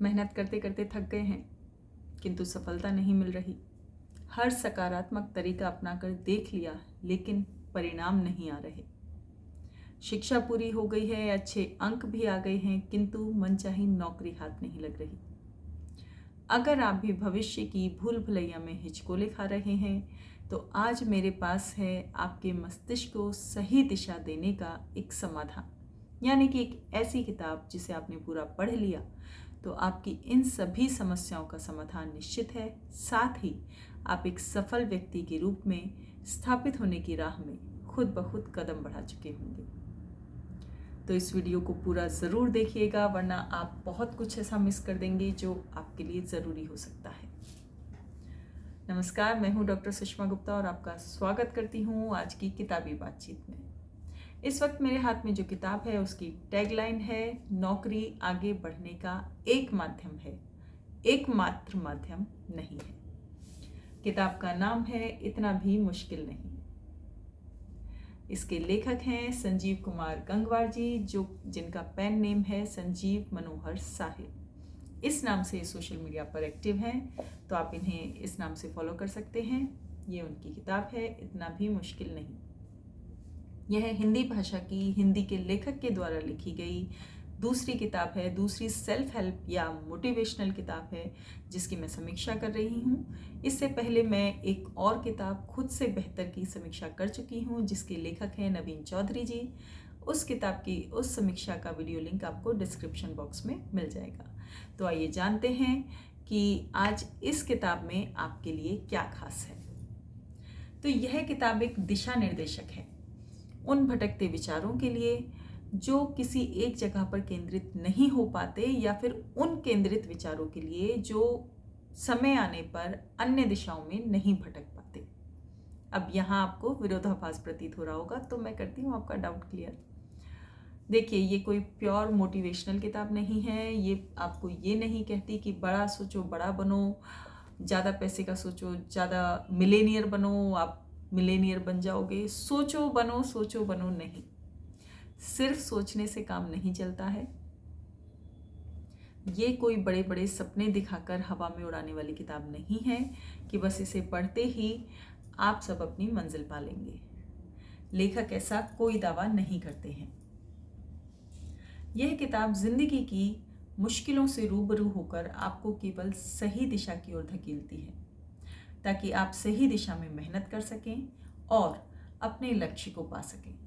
मेहनत करते करते थक गए हैं किंतु सफलता नहीं मिल रही। हर सकारात्मक तरीका अपनाकर देख लिया लेकिन परिणाम नहीं आ रहे। शिक्षा पूरी हो गई है, अच्छे अंक भी आ गए हैं किंतु मनचाही नौकरी हाथ नहीं लग रही। अगर आप भी भविष्य की भूल भुलैया में हिचकोले खा रहे हैं तो आज मेरे पास है आपके मस्तिष्क को सही दिशा देने का एक समाधान, यानी कि एक ऐसी किताब जिसे आपने पूरा पढ़ लिया तो आपकी इन सभी समस्याओं का समाधान निश्चित है। साथ ही आप एक सफल व्यक्ति के रूप में स्थापित होने की राह में खुद ब खुद कदम बढ़ा चुके होंगे। तो इस वीडियो को पूरा ज़रूर देखिएगा, वरना आप बहुत कुछ ऐसा मिस कर देंगे जो आपके लिए ज़रूरी हो सकता है। नमस्कार, मैं हूं डॉक्टर सुषमा गुप्ता और आपका स्वागत करती हूं आज की किताबी बातचीत में। इस वक्त मेरे हाथ में जो किताब है उसकी टैगलाइन है, नौकरी आगे बढ़ने का एक माध्यम है, एकमात्र माध्यम नहीं है। किताब का नाम है इतना भी मुश्किल नहीं। इसके लेखक हैं संजीव कुमार गंगवार जी, जिनका पेन नेम है संजीव मनोहर साहिल। इस नाम से सोशल मीडिया पर एक्टिव हैं, तो आप इन्हें इस नाम से फॉलो कर सकते हैं। ये उनकी किताब है इतना भी मुश्किल नहीं। यह हिंदी भाषा की, हिंदी के लेखक के द्वारा लिखी गई दूसरी किताब है, दूसरी सेल्फ हेल्प या मोटिवेशनल किताब है जिसकी मैं समीक्षा कर रही हूँ। इससे पहले मैं एक और किताब खुद से बेहतर की समीक्षा कर चुकी हूँ जिसके लेखक हैं नवीन चौधरी जी। उस किताब की उस समीक्षा का वीडियो लिंक आपको डिस्क्रिप्शन बॉक्स में मिल जाएगा। तो आइए जानते हैं कि आज इस किताब में आपके लिए क्या खास है। तो यह किताब एक दिशा निर्देशक है उन भटकते विचारों के लिए जो किसी एक जगह पर केंद्रित नहीं हो पाते, या फिर उन केंद्रित विचारों के लिए जो समय आने पर अन्य दिशाओं में नहीं भटक पाते। अब यहाँ आपको विरोधाभास प्रतीत हो रहा होगा, तो मैं करती हूँ आपका डाउट क्लियर। देखिए, ये कोई प्योर मोटिवेशनल किताब नहीं है। ये आपको ये नहीं कहती कि बड़ा सोचो बड़ा बनो, ज़्यादा पैसे का सोचो, ज़्यादा मिलेनियर बनो, आप मिलेनियर बन जाओगे। सोचो बनो नहीं, सिर्फ सोचने से काम नहीं चलता है। ये कोई बड़े बड़े सपने दिखाकर हवा में उड़ाने वाली किताब नहीं है कि बस इसे पढ़ते ही आप सब अपनी मंजिल पा लेंगे। लेखक ऐसा कोई दावा नहीं करते हैं। यह किताब जिंदगी की मुश्किलों से रूबरू होकर आपको केवल सही दिशा की ओर धकेलती है, ताकि आप सही दिशा में मेहनत कर सकें और अपने लक्ष्य को पा सकें।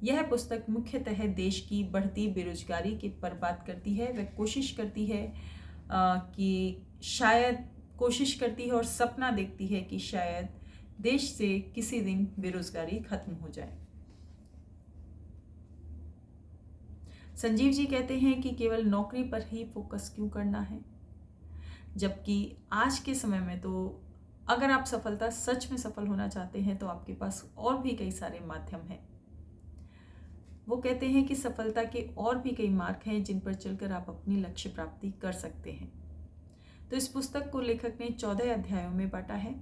यह पुस्तक मुख्यतः देश की बढ़ती बेरोजगारी के पर बात करती है। वह कोशिश करती है और सपना देखती है कि शायद देश से किसी दिन बेरोजगारी खत्म हो जाए। संजीव जी कहते हैं कि केवल नौकरी पर ही फोकस क्यों करना है, जबकि आज के समय में तो अगर आप सच में सफल होना चाहते हैं तो आपके पास और भी कई सारे माध्यम हैं। वो कहते हैं कि सफलता के और भी कई मार्ग हैं जिन पर चलकर आप अपनी लक्ष्य प्राप्ति कर सकते हैं। तो इस पुस्तक को लेखक ने 14 अध्यायों में बांटा है,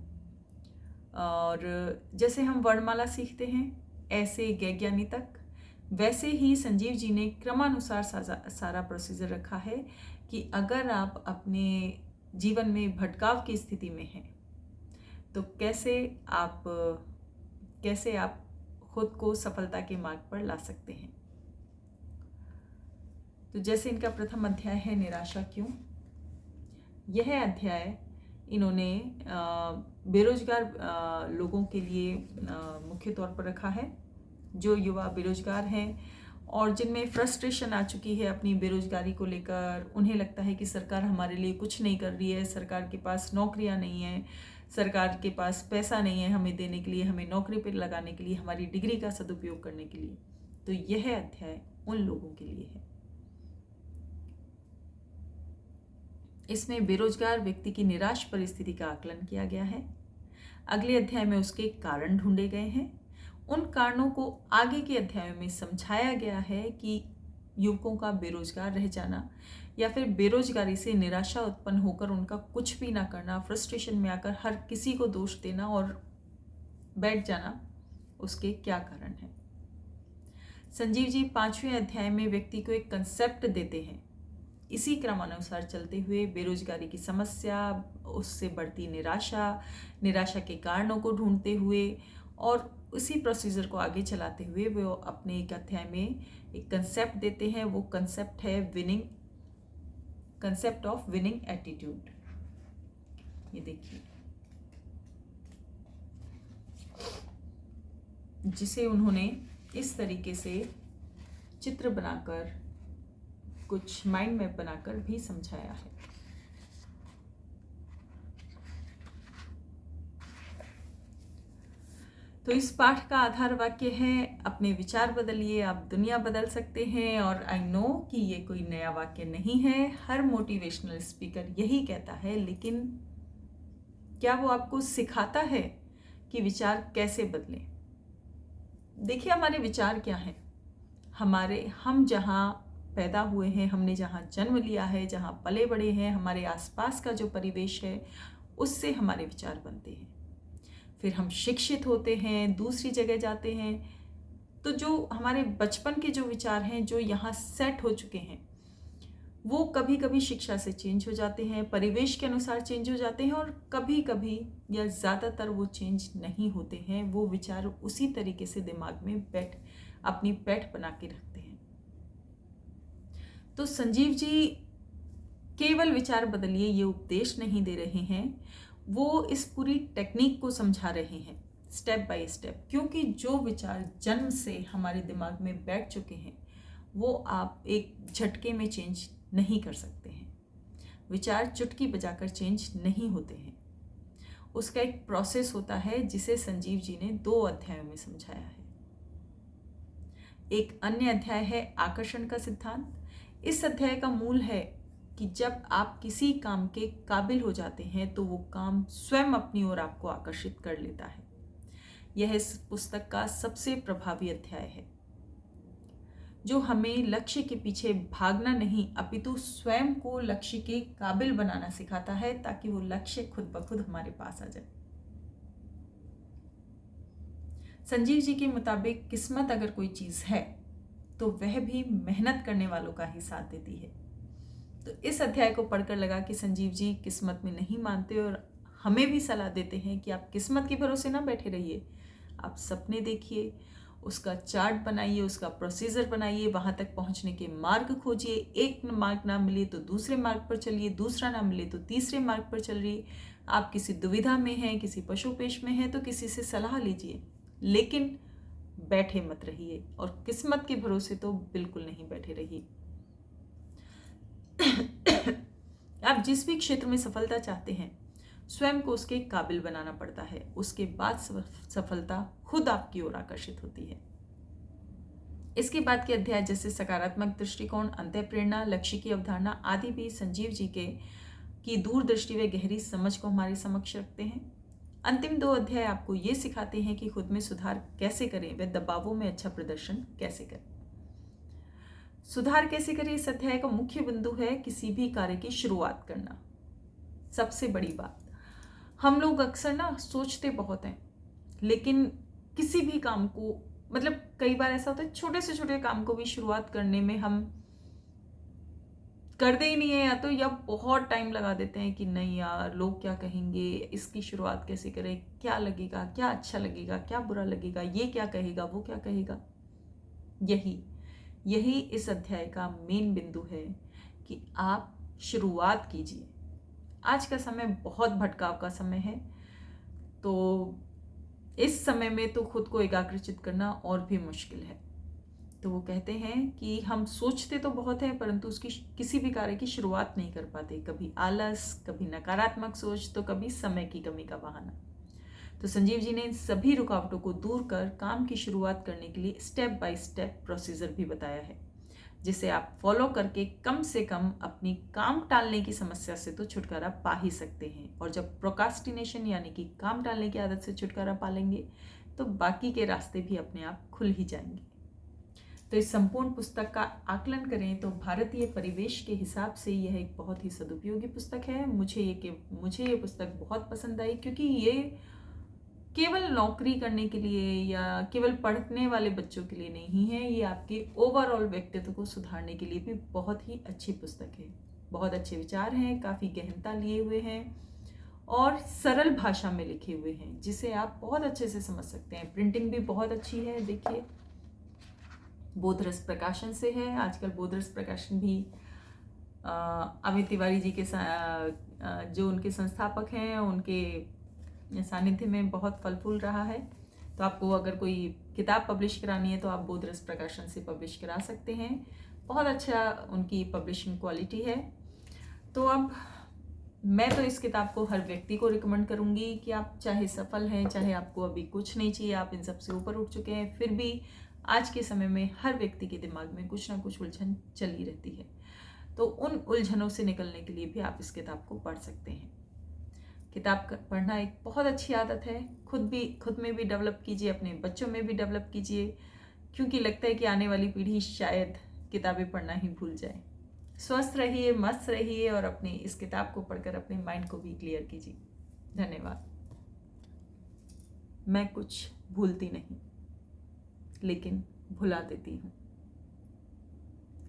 और जैसे हम वर्णमाला सीखते हैं ऐसे गैज्ञानी तक, वैसे ही संजीव जी ने क्रमानुसार सारा प्रोसीजर रखा है कि अगर आप अपने जीवन में भटकाव की स्थिति में हैं तो कैसे आप खुद को सफलता के मार्ग पर ला सकते हैं। तो जैसे इनका प्रथम अध्याय है निराशा क्यों। यह अध्याय इन्होंने बेरोजगार लोगों के लिए मुख्य तौर पर रखा है, जो युवा बेरोजगार हैं और जिनमें फ्रस्ट्रेशन आ चुकी है अपनी बेरोजगारी को लेकर। उन्हें लगता है कि सरकार हमारे लिए कुछ नहीं कर रही है, सरकार के पास नौकरियां नहीं हैं, सरकार के पास पैसा नहीं है हमें देने के लिए, हमें नौकरी पर लगाने के लिए, हमारी डिग्री का सदुपयोग करने के लिए। तो यह अध्याय उन लोगों के लिए है। इसमें बेरोजगार व्यक्ति की निराश परिस्थिति का आकलन किया गया है। अगले अध्याय में उसके कारण ढूंढे गए हैं। उन कारणों को आगे के अध्यायों में समझाया गया है कि युवकों का बेरोजगार रह जाना या फिर बेरोजगारी से निराशा उत्पन्न होकर उनका कुछ भी ना करना, फ्रस्ट्रेशन में आकर हर किसी को दोष देना और बैठ जाना, उसके क्या कारण हैं। संजीव जी 5वें अध्याय में व्यक्ति को एक कंसेप्ट देते हैं, इसी क्रमानुसार चलते हुए बेरोजगारी की समस्या, उससे बढ़ती निराशा के कारणों को ढूंढते हुए और उसी प्रोसीजर को आगे चलाते हुए वो अपने एक अध्याय में एक कंसेप्ट देते हैं। वो कंसेप्ट है कंसेप्ट ऑफ विनिंग एटीट्यूड। ये देखिए, जिसे उन्होंने इस तरीके से चित्र बनाकर, कुछ माइंड मैप बनाकर भी समझाया है। तो इस पाठ का आधार वाक्य है, अपने विचार बदलिए, आप दुनिया बदल सकते हैं। और आई नो कि ये कोई नया वाक्य नहीं है, हर मोटिवेशनल स्पीकर यही कहता है, लेकिन क्या वो आपको सिखाता है कि विचार कैसे बदलें? देखिए, हमारे विचार क्या हैं? हम जहाँ पैदा हुए हैं, हमने जहाँ जन्म लिया है, जहाँ पले बड़े हैं, हमारे आसपास का जो परिवेश है, उससे हमारे विचार बनते हैं। फिर हम शिक्षित होते हैं, दूसरी जगह जाते हैं, तो जो हमारे बचपन के जो विचार हैं, जो यहाँ सेट हो चुके हैं, वो कभी कभी शिक्षा से चेंज हो जाते हैं, परिवेश के अनुसार चेंज हो जाते हैं, और कभी कभी या ज़्यादातर वो चेंज नहीं होते हैं। वो विचार उसी तरीके से दिमाग में अपनी पैठ बना के रखते हैं। तो संजीव जी केवल विचार बदलिए ये उपदेश नहीं दे रहे हैं, वो इस पूरी टेक्निक को समझा रहे हैं स्टेप बाय स्टेप, क्योंकि जो विचार जन्म से हमारे दिमाग में बैठ चुके हैं वो आप एक झटके में चेंज नहीं कर सकते हैं। विचार चुटकी बजाकर चेंज नहीं होते हैं, उसका एक प्रोसेस होता है जिसे संजीव जी ने 2 अध्यायों में समझाया है। एक अन्य अध्याय है आकर्षण का सिद्धांत। इस अध्याय का मूल है कि जब आप किसी काम के काबिल हो जाते हैं तो वो काम स्वयं अपनी ओर आपको आकर्षित कर लेता है। यह इस पुस्तक का सबसे प्रभावी अध्याय है, जो हमें लक्ष्य के पीछे भागना नहीं अपितु स्वयं को लक्ष्य के काबिल बनाना सिखाता है, ताकि वो लक्ष्य खुद ब खुद हमारे पास आ जाए। संजीव जी के मुताबिक किस्मत अगर कोई चीज है तो वह भी मेहनत करने वालों का ही साथ देती है। तो इस अध्याय को पढ़कर लगा कि संजीव जी किस्मत में नहीं मानते और हमें भी सलाह देते हैं कि आप किस्मत के भरोसे ना बैठे रहिए, आप सपने देखिए, उसका चार्ट बनाइए, उसका प्रोसीजर बनाइए, वहां तक पहुंचने के मार्ग खोजिए। एक मार्ग ना मिले तो दूसरे मार्ग पर चलिए, दूसरा ना मिले तो तीसरे मार्ग पर चलिए। आप किसी दुविधा में हैं, किसी पशुपेश में हैं, तो किसी से सलाह लीजिए, लेकिन बैठे मत रहिए, और किस्मत के भरोसे तो बिल्कुल नहीं बैठे रहिए। आप जिस भी क्षेत्र में सफलता चाहते हैं, स्वयं को उसके काबिल बनाना पड़ता है, उसके बाद सफलता खुद आपकी ओर आकर्षित होती है। इसके बाद के अध्याय जैसे सकारात्मक दृष्टिकोण, अंतःप्रेरणा, लक्ष्य की अवधारणा आदि भी संजीव जी की दूरदृष्टि व गहरी समझ को हमारे समक्ष रखते हैं। अंतिम 2 अध्याय आपको ये सिखाते हैं कि खुद में सुधार कैसे करें व दबावों में अच्छा प्रदर्शन कैसे करें। सुधार कैसे करें, इस अध्याय का मुख्य बिंदु है किसी भी कार्य की शुरुआत करना। सबसे बड़ी बात, हम लोग अक्सर ना सोचते बहुत हैं, लेकिन किसी भी काम को, मतलब कई बार ऐसा होता है छोटे से छोटे काम को भी शुरुआत करने में हम करते ही नहीं है, या बहुत टाइम लगा देते हैं कि नहीं यार लोग क्या कहेंगे, इसकी शुरुआत कैसे करें, क्या लगेगा, क्या अच्छा लगेगा, क्या बुरा लगेगा, ये क्या कहेगा, वो क्या कहेगा। यही इस अध्याय का मेन बिंदु है कि आप शुरुआत कीजिए। आज का समय बहुत भटकाव का समय है, तो इस समय में तो खुद को एकाग्रचित करना और भी मुश्किल है। तो वो कहते हैं कि हम सोचते तो बहुत हैं, परंतु उसकी किसी भी कार्य की शुरुआत नहीं कर पाते। कभी आलस, कभी नकारात्मक सोच, तो कभी समय की कमी का बहाना। तो संजीव जी ने इन सभी रुकावटों को दूर कर काम की शुरुआत करने के लिए स्टेप बाय स्टेप प्रोसीजर भी बताया है, जिसे आप फॉलो करके कम से कम अपनी काम टालने की समस्या से तो छुटकारा पा ही सकते हैं। और जब प्रोकास्टिनेशन यानी कि काम टालने की आदत से छुटकारा पा लेंगे तो बाकी के रास्ते भी अपने आप खुल ही जाएंगे। तो इस संपूर्ण पुस्तक का आकलन करें तो भारतीय परिवेश के हिसाब से यह एक बहुत ही सदुपयोगी पुस्तक है। मुझे ये पुस्तक बहुत पसंद आई, क्योंकि ये केवल नौकरी करने के लिए या केवल पढ़ने वाले बच्चों के लिए नहीं है, ये आपके ओवरऑल व्यक्तित्व को सुधारने के लिए भी बहुत ही अच्छी पुस्तक है। बहुत अच्छे विचार हैं, काफ़ी गहनता लिए हुए हैं और सरल भाषा में लिखे हुए हैं, जिसे आप बहुत अच्छे से समझ सकते हैं। प्रिंटिंग भी बहुत अच्छी है। देखिए, बोधरस प्रकाशन से है। आजकल बोधरस प्रकाशन भी अमित तिवारी जी के जो उनके संस्थापक हैं, उनके सानिध्य में बहुत फल फूल रहा है। तो आपको अगर कोई किताब पब्लिश करानी है तो आप बोधरस प्रकाशन से पब्लिश करा सकते हैं। बहुत अच्छा उनकी पब्लिशिंग क्वालिटी है। तो अब मैं तो इस किताब को हर व्यक्ति को रिकमेंड करूँगी कि आप चाहे सफल हैं, चाहे आपको अभी कुछ नहीं चाहिए, आप इन सब से ऊपर उठ चुके हैं, फिर भी आज के समय में हर व्यक्ति के दिमाग में कुछ ना कुछ उलझन चली रहती है। तो उन उलझनों से निकलने के लिए भी आप इस किताब को पढ़ सकते हैं। किताब पढ़ना एक बहुत अच्छी आदत है। खुद में भी डेवलप कीजिए, अपने बच्चों में भी डेवलप कीजिए, क्योंकि लगता है कि आने वाली पीढ़ी शायद किताबें पढ़ना ही भूल जाए। स्वस्थ रहिए, मस्त रहिए और अपनी इस किताब को पढ़कर अपने माइंड को भी क्लियर कीजिए। धन्यवाद। मैं कुछ भूलती नहीं, लेकिन भुला देती हूँ।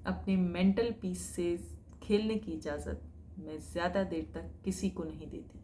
अपने मेंटल पीस से खेलने की इजाज़त मैं ज़्यादा देर तक किसी को नहीं देती।